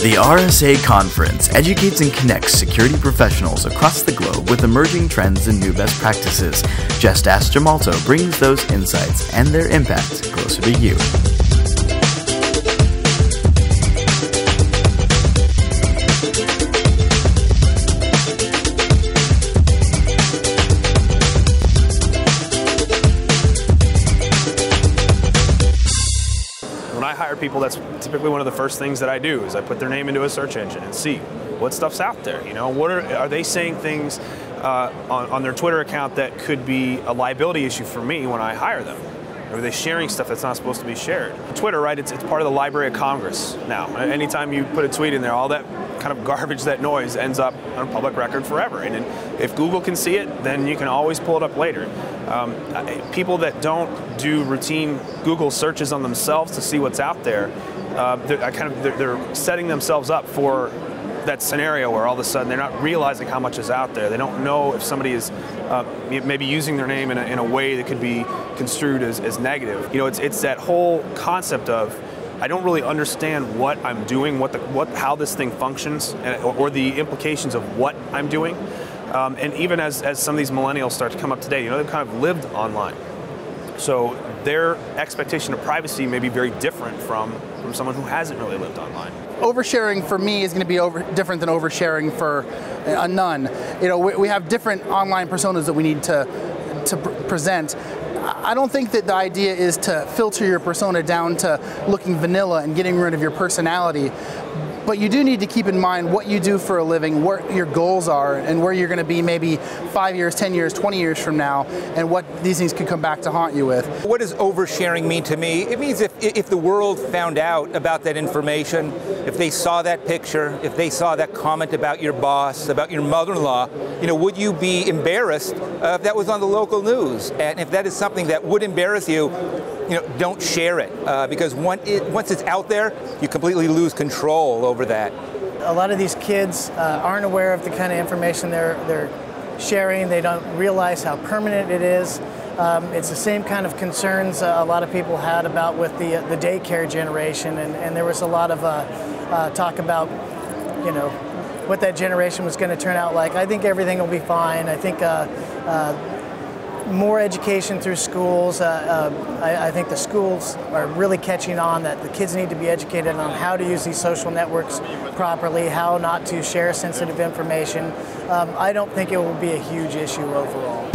The RSA Conference educates and connects security professionals across the globe with emerging trends and new best practices. Just Ask Gemalto brings those insights and their impact closer to you. When I hire people, that's typically one of the first things that I do is I put their name into a search engine and see what stuff's out there. You know, what are they saying things on their Twitter account that could be a liability issue for me when I hire them? Or are they sharing stuff that's not supposed to be shared? Twitter, right, it's part of the Library of Congress now. Anytime you put a tweet in there, all that kind of garbage, that noise ends up on a public record forever. And if Google can see it, then you can always pull it up later. People that don't do routine Google searches on themselves to see what's out there, they're setting themselves up for that scenario where all of a sudden they're not realizing how much is out there. They don't know if somebody is maybe using their name in a way that could be construed as negative. You know, it's that whole concept of I don't really understand what I'm doing, how this thing functions, or the implications of what I'm doing. And even as some of these millennials start to come up today, you know, they've kind of lived online. So their expectation of privacy may be very different from someone who hasn't really lived online. Oversharing for me is going to be different than oversharing for a none. You know, we have different online personas that we need to present. I don't think that the idea is to filter your persona down to looking vanilla and getting rid of your personality. But you do need to keep in mind what you do for a living, what your goals are, and where you're going to be maybe 5 years, 10 years, 20 years from now, and what these things could come back to haunt you with. What does oversharing mean to me? It means if the world found out about that information, if they saw that picture, if they saw that comment about your boss, about your mother-in-law, you know, would you be embarrassed if that was on the local news? And if that is something that would embarrass you, you know, don't share it, because once it's out there, you completely lose control over that. A lot of these kids aren't aware of the kind of information they're sharing. They don't realize how permanent it is. It's the same kind of concerns a lot of people had about with the daycare generation, and there was a lot of talk about, you know, what that generation was going to turn out like. I think everything will be fine. I think more education through schools. I think the schools are really catching on that the kids need to be educated on how to use these social networks properly, how not to share sensitive information. I don't think it will be a huge issue overall.